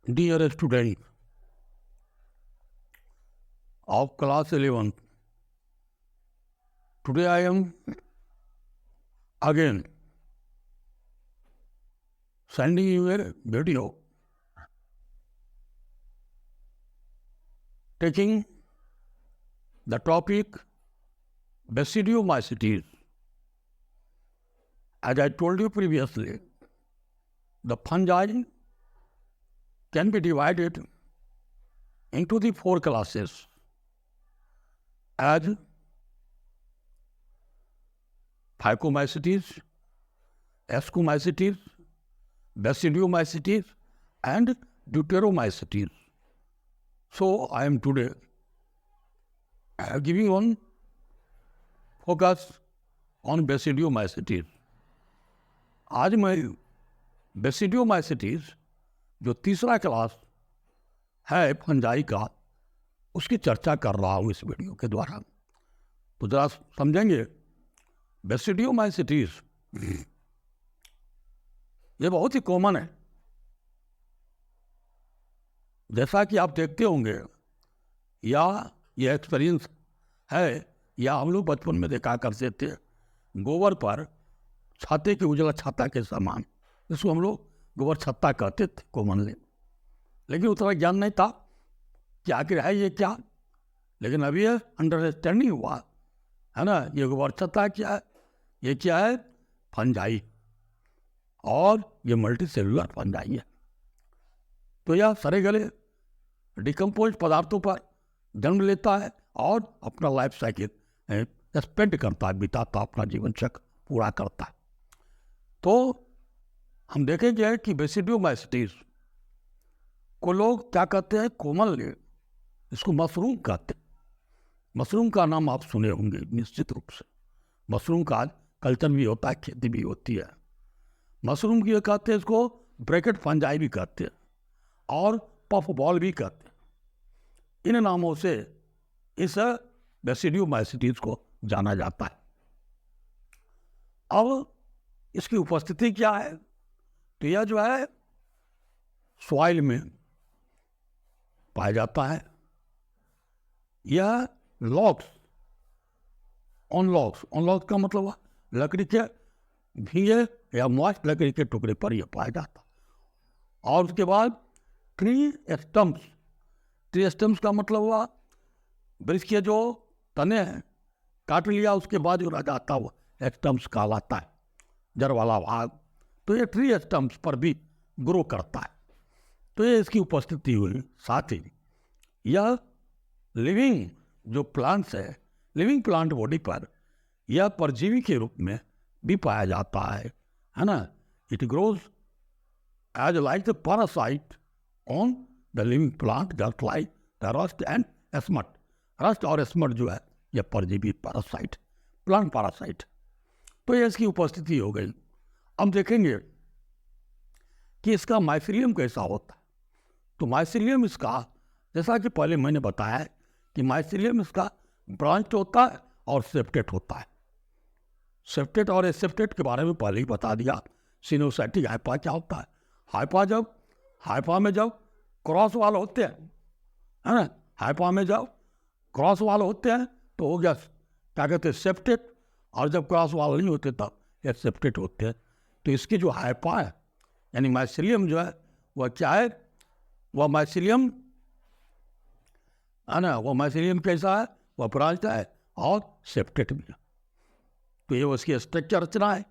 Dear student of class 11, today I am again sending you a video taking the topic basidiomycetes. As I told you previously, the fungi can be divided into the 4 classes as Phycomycetes, Ascomycetes, Basidiomycetes and Deuteromycetes. So I am today giving one focus on Basidiomycetes. आज मैं Basidiomycetes जो तीसरा class है fungi का, उसकी चर्चा कर रहा हूँ इस वीडियो के द्वारा। तो जरा समझेंगे बेसिडियोमाइसिटीज ये बहुत ही कॉमन है। जैसा कि आप देखते होंगे या ये एक्सपीरियंस है या हम लोग बचपन में देखा करते थे, गोबर पर छाते की उजला छाता के समान, इसको हम लोग गोबर छत्ता कहते थे कॉमनली, लेकिन उतना ज्ञान नहीं था कि आखिर है ये क्या। लेकिन अभी ये अंडरस्टैंडिंग हुआ है ना, ये गोबर छत्ता क्या है, ये क्या है, फंजाई, और ये मल्टी सेलुलर फंजाई है। तो यह सरे गले डिकम्पोज पदार्थों पर जन्म लेता है और अपना लाइफ साइकिल स्पेंड करता है, बिताता, अपना जीवन चक्र पूरा करता है। तो हम देखेंगे कि बेसिडियोमाइसिटीज को लोग क्या कहते हैं, कॉमनली इसको मशरूम कहते हैं। मशरूम का नाम आप सुने होंगे निश्चित रूप से। मशरूम का कल्चर भी होता है, खेती भी होती है। मशरूम की कहते हैं, इसको ब्रैकेट फंजाई भी कहते हैं और पफ बॉल भी कहते हैं। इन नामों से इस बेसिडियोमाइसिटीज को जाना जाता है। अब इसकी उपस्थिति क्या है, तो यह जो है सॉइल में पाया जाता है। यह लॉग्स, ऑन लॉग्स का मतलब लकड़ी के भीगे या मॉइस्ट लकड़ी के टुकड़े पर यह पाया जाता है। और उसके बाद ट्री स्टम्स का मतलब हुआ वृक्ष के जो तने हैं काट लिया, उसके बाद जो रह जाता है वो स्टम्स कहलाता है, जड़ वाला भाग। तो ये ट्री स्टम्स पर भी ग्रो करता है। तो ये इसकी उपस्थिति हुई। साथ ही यह लिविंग जो प्लांट्स है, लिविंग प्लांट बॉडी पर यह परजीवी के रूप में भी पाया जाता है ना। It grows as like the parasite on the living plant, just like the rust and smut. Rust और स्मट जो है यह परजीवी पैरासाइट, प्लांट पैरासाइट। तो ये इसकी उपस्थिति हो गई। अब देखेंगे कि इसका माइसीलियम कैसा होता है। तो माइसीलियम इसका, जैसा कि पहले मैंने बताया कि माइसीलियम इसका ब्रांच होता है और सेप्टेट होता है। सेप्टेट और एसेप्टेट के बारे में पहले ही बता दिया। सिनोसाइटिक हाइपा क्या होता है, हाइपा में जब क्रॉस वाल होते हैं, है ना, हाइपा में जब क्रॉस वाल होते हैं तो हो गया क्या कहते हैं, सेप्टेट। और जब क्रॉस वाल नहीं होते तब एसेप्टेट होते हैं। तो इसकी जो हाइपा है यानी माइसीलियम जो है वह क्या है, वह माइसीलियम है ना, वह माइसीलियम कैसा है, वह ब्रांच है और सेप्टेट भी है। तो ये उसकी स्ट्रक्चर रचना है।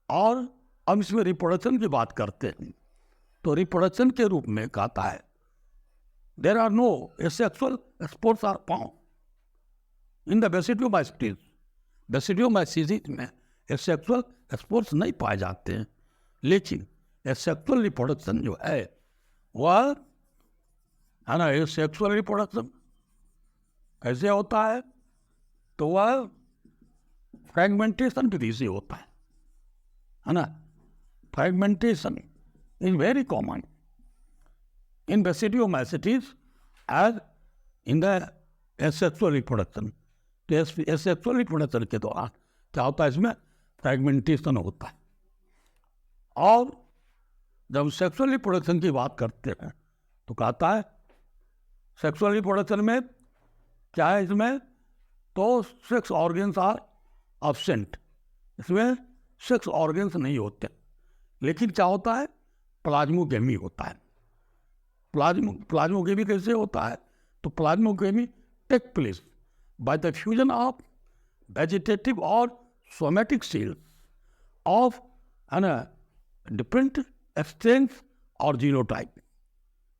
और अब इसमें रिप्रोडक्शन की बात करते हैं। तो रिप्रोडक्शन के रूप में कहता है there are no asexual spores are found in the basidiomycetes. Basidiomycetes में एसेक्सुअल स्पोर्स नहीं पाए जाते हैं, लेकिन एसेक्सुअल रिप्रोडक्शन जो है वह है ना, ये सेक्सुअल रिप्रोडक्शन कैसे होता है, तो वह फ्रैगमेंटेशन विधि से होता है ना। Fragmentation is very common in basidiomycetes as in the asexual reproduction. तो एसेक्सुअल रिप्रोडक्शन के दौरान क्या होता है, इसमें फ्रैगमेंटेशन होता है। और जब सेक्सुअल रिप्रोडक्शन की बात करते हैं तो कहता है सेक्सुअल रिप्रोडक्शन में क्या है इसमें, तो सेक्स ऑर्गन्स आर एब्सेंट, इसमें सेक्स ऑर्गन्स नहीं होते, लेकिन क्या होता है, प्लाज्मोगेमी होता है। प्लाज्मोगेमी कैसे होता है, तो plasmogamy take place by the fusion of vegetative और somatic cells of different extents और जीनोटाइप,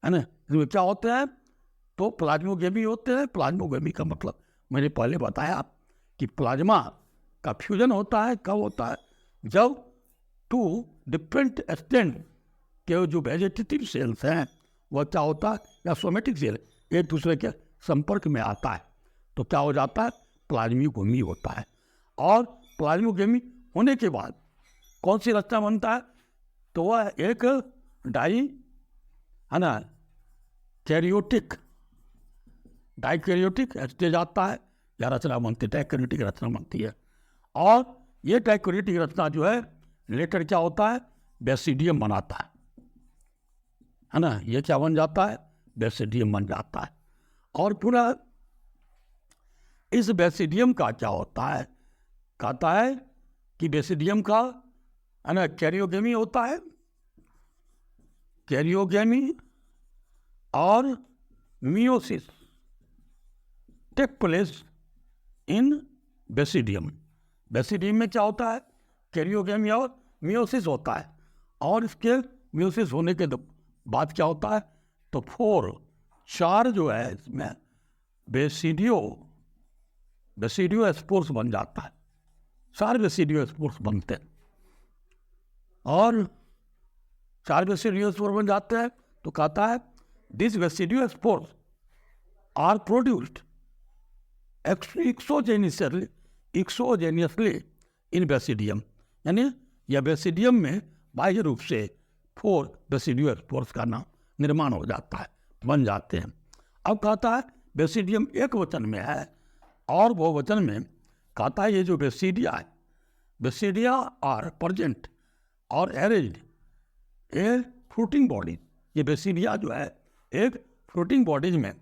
है ना। इसमें क्या होते हैं, तो प्लाज्मोगेमी होते हैं। प्लाज्मोगेमी का मतलब मैंने पहले बताया कि प्लाज्मा का फ्यूजन होता है, कब होता है, जब टू डिफरेंट एक्सटेंट के जो वेजिटेटिव सेल्स हैं वह क्या होता है, या सोमेटिक सेल एक दूसरे के संपर्क में आता है, तो क्या हो जाता है, प्लाज्मोगेमी होता है। और प्लाज्मोगेमी होने के बाद कौन सी रचना बनता है, तो वह एक डाई, है ना, डाइकैरियोटिक स्टेज आता है, या रचना बनती है, डाइकैरियोटिक रचना बनती है। और ये डाइकैरियोटिक रचना जो है लेटर क्या होता है, बेसिडियम बनाता है ना। ये क्या बन जाता है, बेसिडियम बन जाता है। और पूरा इस बेसिडियम का क्या होता है, कहता है कि बेसिडियम का, है ना, कैरियोगेमी होता है, कैरियोगेमी और meiosis take place in basidium. Basidium में क्या होता है, कैरियोगेमी और मियोसिस होता है। और इसके मियोसिस होने के बाद क्या होता है, तो 4 जो है इसमें बेसिडियो स्पोर्स बन जाता है, 4 बेसिडियो स्पोर्स बनते हैं। और 4 बेसिडियो स्पोर्स बन जाते हैं, तो कहता है this basidiospores are produced exogenously in basidium, यानी यह बेसिडियम में बाह्य रूप से 4 बेसिडियो स्पोर्स का निर्माण हो जाता है, बन जाते हैं। अब कहता है बेसिडियम एक वचन में है, और बहुवचन में कहता है ये जो बेसिडिया है, बेसिडिया आर प्रेजेंट और अरेंज्ड ए फ्रूटिंग बॉडी। ये बेसिडिया जो है एक फ्रूटिंग बॉडीज में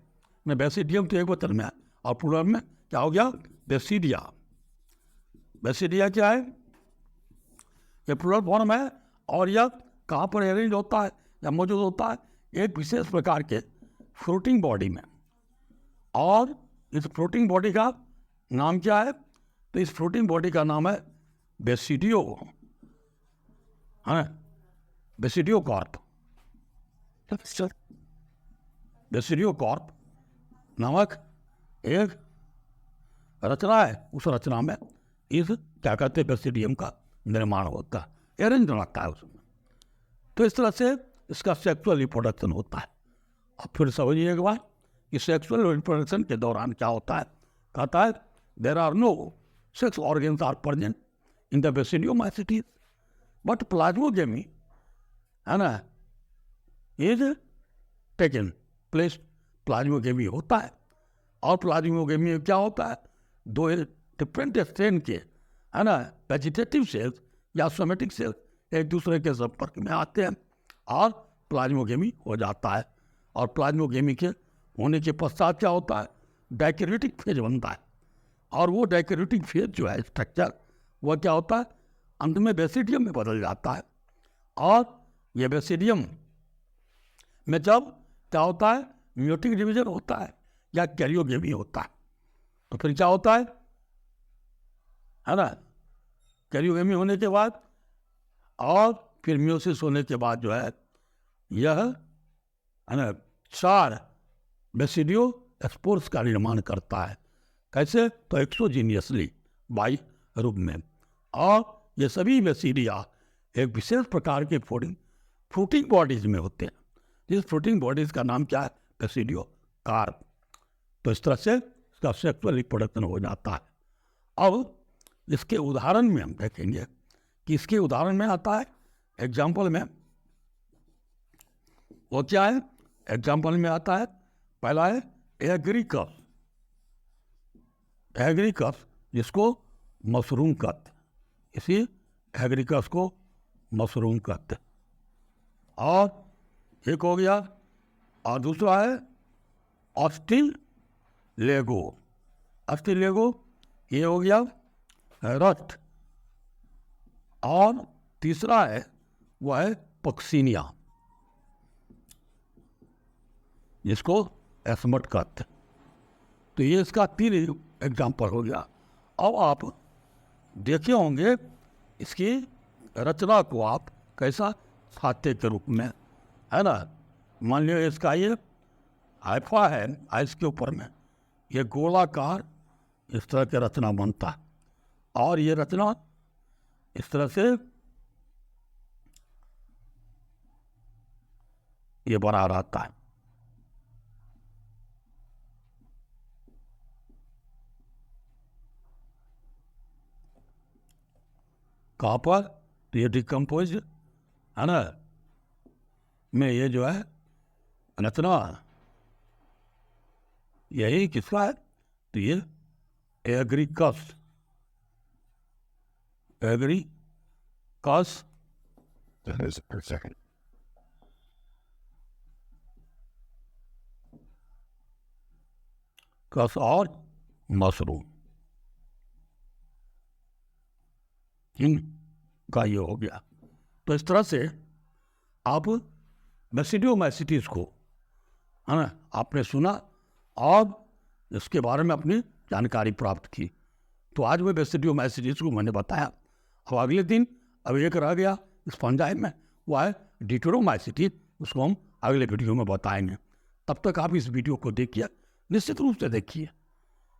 बेसिडियम तो एक वचन में है, और प्लूरल में क्या हो गया, बेसिडिया। बेसिडिया क्या है, ये प्लूरल फॉर्म है, और यह कहाँ पर अरेंज होता है या मौजूद होता है, एक विशेष प्रकार के फ्रूटिंग बॉडी में। और इस फ्रूटिंग बॉडी का नाम क्या है, तो इस फ्रूटिंग बॉडी का नाम है बेसिडियो, है बेसिडियो कार्प। बेसिडियो कार्प नामक एक रचना है, उस रचना में इस क्या कहते हैं बेसिडियम का निर्माण होता है, अरेंज रहता है उसमें। तो इस तरह से इसका सेक्सुअल रिप्रोडक्शन होता है। अब फिर समझिए एक बार कि सेक्सुअल रिप्रोडक्शन के दौरान क्या होता है, कहता है there are no sex organs are present in the basidiomycetes but plasmogamy, है ना, इज टेकन प्लेस। प्लाज्मोगेमी होता है, और प्लाज्मोगेमी में क्या होता है, 2 डिफरेंट स्ट्रेन के, है ना, वेजिटेटिव सेल्स या सोमेटिक सेल्स एक दूसरे के संपर्क में आते हैं, और प्लाज्मोगेमी हो जाता है। और प्लाज्मोगेमी के होने के पश्चात क्या होता है, डाइकैरियोटिक फेज बनता है। और वो डाइकैरियोटिक फेज जो है स्ट्रक्चर, वह क्या होता है, अंत में बेसिडियम में बदल जाता है। और ये बेसिडियम में जब क्या होता है, मियोटिक डिवीजन होता है या कैरियोगेमी होता है, तो फिर क्या होता है ना, कैरियोगेमी होने के बाद और फिर मियोसिस होने के बाद जो है यह, है ना, 4 बेसिडियो स्पोर्स का निर्माण करता है। कैसे, तो एक्सोजीनियसली बाई रूप में। और ये सभी बेसिडिया एक विशेष प्रकार के फ्रूटिंग बॉडीज में होते हैं, जिस फ्रूटिंग बॉडीज का नाम क्या है, बेसिडियो कार्प। तो इस तरह से इसका सेक्सुअल रिप्रोडक्शन हो जाता है। अब इसके उदाहरण में हम देखेंगे कि इसके उदाहरण में आता है, एग्जाम्पल में वो क्या है, एग्जाम्पल में आता है, पहला है एग्रीकस, एग्रीकस जिसको मशरूम कहते, इसी एग्रीकस को मशरूम कहते। और एक हो गया और दूसरा है ऑस्टिलेगो। ऑस्टिलेगो ये हो गया रस्ट। और तीसरा है वह है पक्सीनिया, जिसको एस्मट कहते हैं। तो ये इसका 3 एग्जाम्पल हो गया। अब आप देखे होंगे इसकी रचना को आप कैसा छाते के रूप में, है ना। मान लो इसका ये हाइफा है, आइस के ऊपर में ये गोलाकार इस तरह की रचना बनता है, और ये रचना इस तरह से ये बना रहता है। कहाँ पर? तो ये डिकम्पोज है ना, में ये जो है रचना यही किसका है? तो ये एग्रीकस कस और मशरूम, इनका ये हो गया। तो इस तरह से आप बेसिडियोमाइसीटीज को, है ना, आपने सुना और इसके बारे में अपनी जानकारी प्राप्त की। तो आज वो बेसिडियोमाइसीटीज को मैंने बताया। अब अगले दिन अब एक रह गया इस फंजाई में, वो है डिट्रोमाइसीटीज। उसको हम अगले वीडियो में बताएंगे। तब तक आप इस वीडियो को देखिए, निश्चित रूप से देखिए।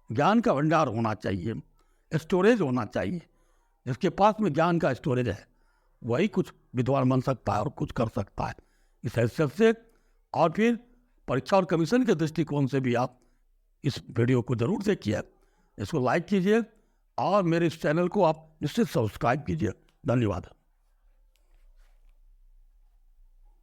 ज्ञान का भंडार होना चाहिए, स्टोरेज होना चाहिए। जिसके पास में ज्ञान का स्टोरेज है वही कुछ विद्वान बन सकता है और कुछ कर सकता है। इस हैसियत से और फिर परीक्षा और कमीशन के दृष्टिकोण से भी आप इस वीडियो को जरूर देखिए, इसको लाइक कीजिए और मेरे इस चैनल को आप निश्चित सब्सक्राइब कीजिए। धन्यवाद।